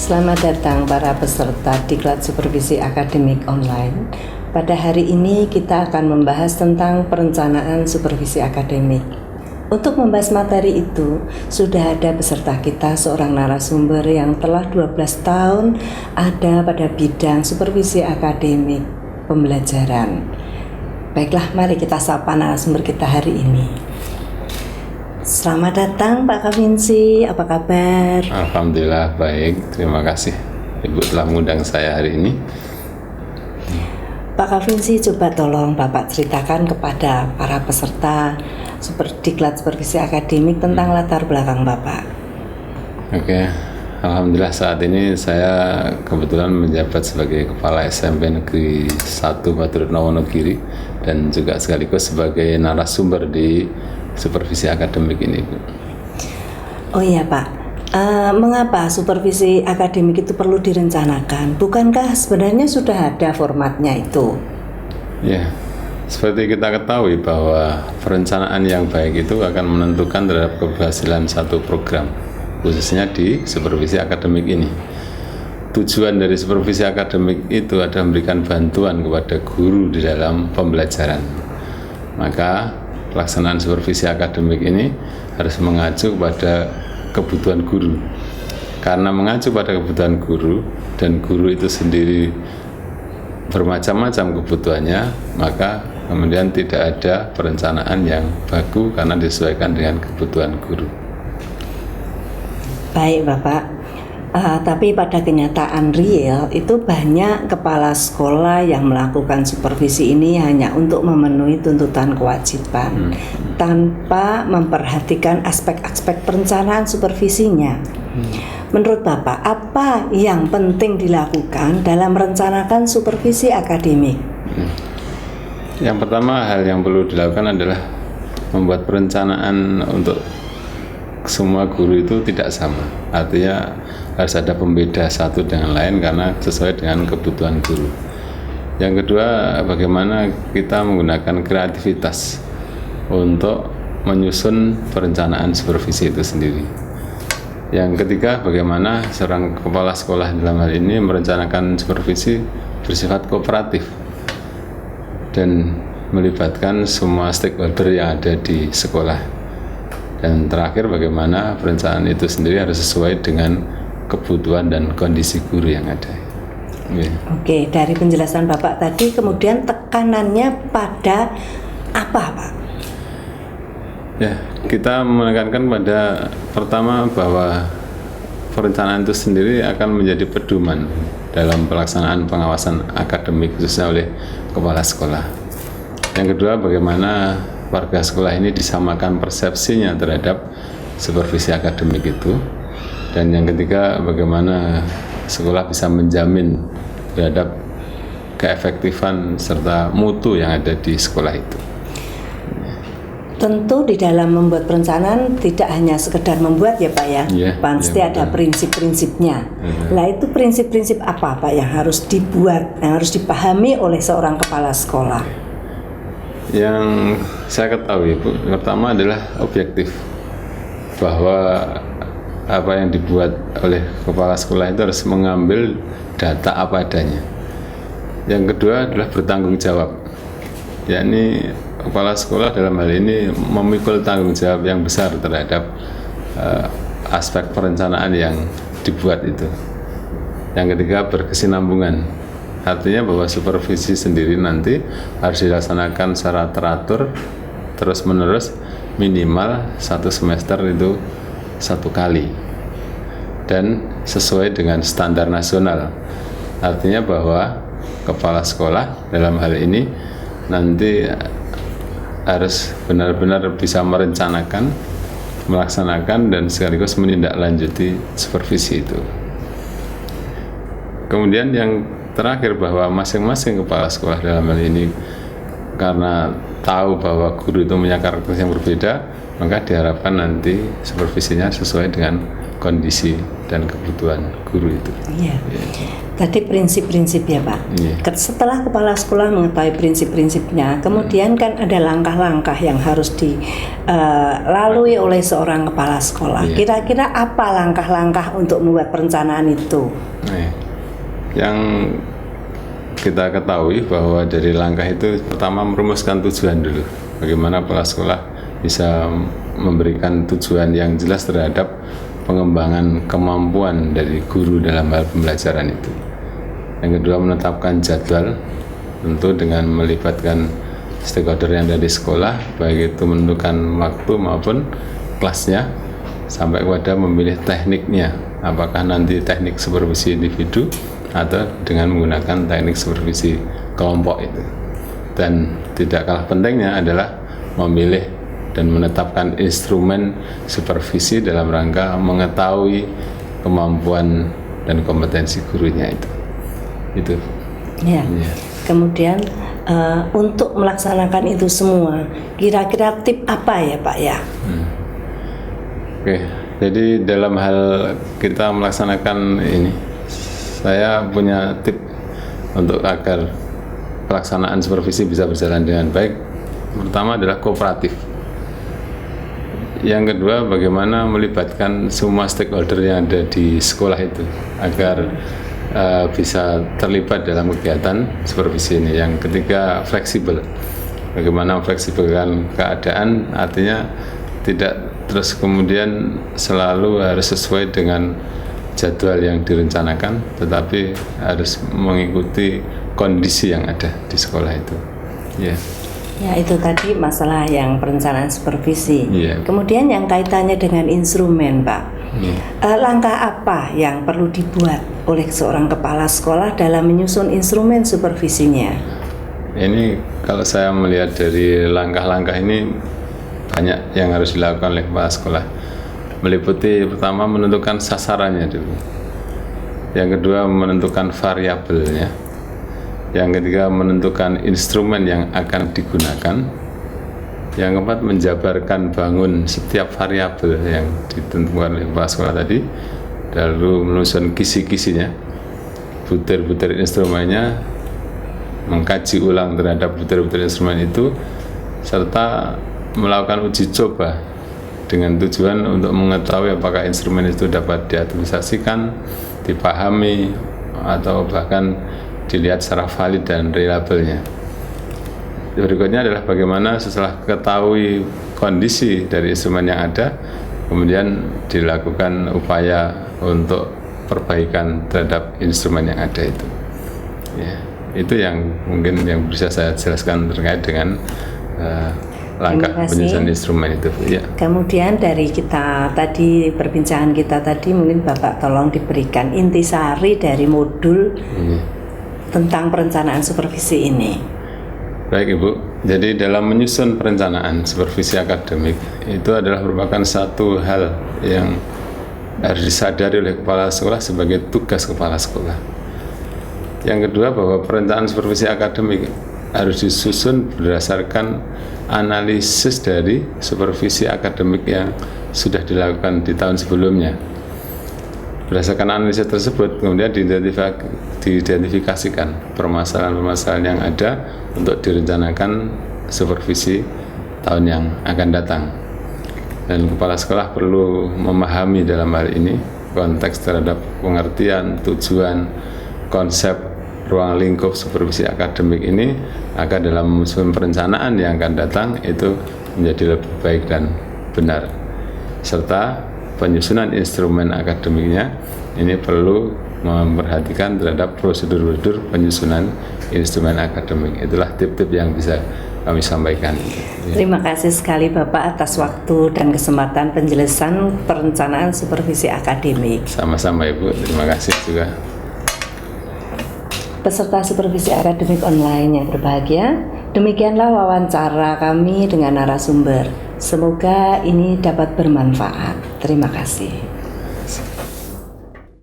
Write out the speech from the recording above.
Selamat datang para peserta Diklat Supervisi Akademik Online. Pada hari ini kita akan membahas tentang perencanaan supervisi akademik. Untuk membahas materi itu, sudah ada peserta kita seorang narasumber yang telah 12 tahun ada pada bidang supervisi akademik pembelajaran. Baiklah, mari kita sapa narasumber kita hari ini. Selamat datang Pak Kavinsi, apa kabar? Alhamdulillah baik, terima kasih Ibu telah mengundang saya hari ini. Pak Kavinsi, coba tolong Bapak ceritakan kepada para peserta Diklat Supervisi Akademik tentang latar belakang Bapak. Oke, Alhamdulillah saat ini saya kebetulan menjabat sebagai Kepala SMP Negeri 1 Baturetno Wonogiri dan juga sekaligus sebagai narasumber di supervisi akademik ini, Bu. Oh iya Pak, mengapa supervisi akademik itu perlu direncanakan? Bukankah sebenarnya sudah ada formatnya itu? Ya, seperti kita ketahui bahwa perencanaan yang baik itu akan menentukan terhadap keberhasilan satu program, khususnya di supervisi akademik ini. Tujuan dari supervisi akademik itu adalah memberikan bantuan kepada guru di dalam pembelajaran. Maka pelaksanaan supervisi akademik ini harus mengacu pada kebutuhan guru. Karena mengacu pada kebutuhan guru dan guru itu sendiri bermacam-macam kebutuhannya, maka kemudian tidak ada perencanaan yang baku karena disesuaikan dengan kebutuhan guru. Baik Bapak, tapi pada kenyataan real itu banyak kepala sekolah yang melakukan supervisi ini hanya untuk memenuhi tuntutan kewajiban tanpa memperhatikan aspek-aspek perencanaan supervisinya. Menurut Bapak, apa yang penting dilakukan dalam merencanakan supervisi akademik? Yang pertama, hal yang perlu dilakukan adalah membuat perencanaan untuk semua guru itu tidak sama. Artinya harus ada pembeda satu dengan lain karena sesuai dengan kebutuhan guru. Yang kedua, bagaimana kita menggunakan kreativitas untuk menyusun perencanaan supervisi itu sendiri. Yang ketiga, bagaimana seorang kepala sekolah dalam hal ini merencanakan supervisi bersifat kooperatif dan melibatkan semua stakeholder yang ada di sekolah. Dan terakhir, bagaimana perencanaan itu sendiri harus sesuai dengan kebutuhan dan kondisi guru yang ada. Oke, dari penjelasan Bapak tadi kemudian tekanannya pada apa, Pak? Ya, kita menekankan pada pertama bahwa perencanaan itu sendiri akan menjadi pedoman dalam pelaksanaan pengawasan akademik khususnya oleh kepala sekolah. Yang kedua, bagaimana warga sekolah ini disamakan persepsinya terhadap supervisi akademik itu. Dan yang ketiga, bagaimana sekolah bisa menjamin terhadap keefektifan serta mutu yang ada di sekolah itu. Tentu di dalam membuat perencanaan tidak hanya sekedar membuat ya Pak ya, pasti ada prinsip-prinsipnya. Nah itu prinsip-prinsip apa Pak yang harus dibuat, yang harus dipahami oleh seorang kepala sekolah? Yang saya ketahui, Bu, pertama adalah objektif, bahwa apa yang dibuat oleh kepala sekolah itu harus mengambil data apa adanya. Yang kedua adalah bertanggung jawab, yakni kepala sekolah dalam hal ini memikul tanggung jawab yang besar terhadap aspek perencanaan yang dibuat itu. Yang ketiga, berkesinambungan. Artinya bahwa supervisi sendiri nanti harus dilaksanakan secara teratur, terus menerus, minimal satu semester itu satu kali, dan sesuai dengan standar nasional. Artinya bahwa kepala sekolah dalam hal ini nanti harus benar-benar bisa merencanakan, melaksanakan, dan sekaligus menindaklanjuti supervisi itu. Kemudian yang terakhir, bahwa masing-masing kepala sekolah dalam hal ini karena tahu bahwa guru itu punya karakter yang berbeda, maka diharapkan nanti supervisinya sesuai dengan kondisi dan kebutuhan guru itu. Iya. Tadi prinsip-prinsip ya Pak. Iya. Setelah kepala sekolah mengetahui prinsip-prinsipnya, kemudian kan ada langkah-langkah yang harus dilalui oleh seorang kepala sekolah. Iya. Kira-kira apa langkah-langkah untuk membuat perencanaan itu? Nah, yang kita ketahui bahwa dari langkah itu pertama merumuskan tujuan dulu. Bagaimana kepala sekolah bisa memberikan tujuan yang jelas terhadap pengembangan kemampuan dari guru dalam hal pembelajaran itu. Yang kedua, menetapkan jadwal, tentu dengan melibatkan stakeholder yang ada di sekolah, baik itu menentukan waktu maupun kelasnya, sampai kepada memilih tekniknya, apakah nanti teknik supervisi individu atau dengan menggunakan teknik supervisi kelompok itu. Dan tidak kalah pentingnya adalah memilih dan menetapkan instrumen supervisi dalam rangka mengetahui kemampuan dan kompetensi gurunya itu. Ya. Kemudian untuk melaksanakan itu semua, kira-kira tip apa ya Pak ya? Oke, jadi dalam hal kita melaksanakan ini, saya punya tip untuk agar pelaksanaan supervisi bisa berjalan dengan baik. Pertama adalah kooperatif. Yang kedua, bagaimana melibatkan semua stakeholder yang ada di sekolah itu agar bisa terlibat dalam kegiatan supervisi ini. Yang ketiga, fleksibel. Bagaimana fleksibelkan keadaan, artinya tidak terus kemudian selalu harus sesuai dengan jadwal yang direncanakan, tetapi harus mengikuti kondisi yang ada di sekolah itu. Ya. Ya, itu tadi masalah yang perencanaan supervisi. Yeah. Kemudian yang kaitannya dengan instrumen, Pak. Langkah apa yang perlu dibuat oleh seorang kepala sekolah dalam menyusun instrumen supervisinya? Ini kalau saya melihat dari langkah-langkah ini, banyak yang harus dilakukan oleh kepala sekolah. Meliputi pertama menentukan sasarannya dulu. Yang kedua menentukan variabelnya. Yang ketiga menentukan instrumen yang akan digunakan. Yang keempat menjabarkan bangun setiap variabel yang ditentukan oleh kepala sekolah tadi, lalu menyusun kisi-kisinya, butir-butir instrumennya, mengkaji ulang terhadap butir-butir instrumen itu, serta melakukan uji coba dengan tujuan untuk mengetahui apakah instrumen itu dapat diadministrasikan, dipahami, atau bahkan dilihat secara valid dan reliabelnya. Berikutnya adalah bagaimana setelah ketahui kondisi dari instrumen yang ada, kemudian dilakukan upaya untuk perbaikan terhadap instrumen yang ada itu. Ya, itu yang mungkin yang bisa saya jelaskan terkait dengan langkah penyusunan instrumen itu. Ya. Kemudian dari kita tadi, perbincangan kita tadi, mungkin Bapak tolong diberikan intisari dari modul tentang perencanaan supervisi ini. Baik Ibu, jadi dalam menyusun perencanaan supervisi akademik itu adalah merupakan satu hal yang harus disadari oleh kepala sekolah sebagai tugas kepala sekolah. Yang kedua, bahwa perencanaan supervisi akademik harus disusun berdasarkan analisis dari supervisi akademik yang sudah dilakukan di tahun sebelumnya. Berdasarkan analisis tersebut, kemudian diidentifikasikan permasalahan-permasalahan yang ada untuk direncanakan supervisi tahun yang akan datang. Dan kepala sekolah perlu memahami dalam hal ini konteks terhadap pengertian, tujuan, konsep, ruang lingkup supervisi akademik ini, agar dalam menyusun perencanaan yang akan datang itu menjadi lebih baik dan benar. Serta penyusunan instrumen akademiknya ini perlu memperhatikan terhadap prosedur-prosedur penyusunan instrumen akademik. Itulah tip-tip yang bisa kami sampaikan. Terima kasih sekali Bapak atas waktu dan kesempatan penjelasan perencanaan supervisi akademik. Sama-sama Ibu, terima kasih juga. Peserta supervisi akademik online yang berbahagia, demikianlah wawancara kami dengan narasumber. Semoga ini dapat bermanfaat. Terima kasih.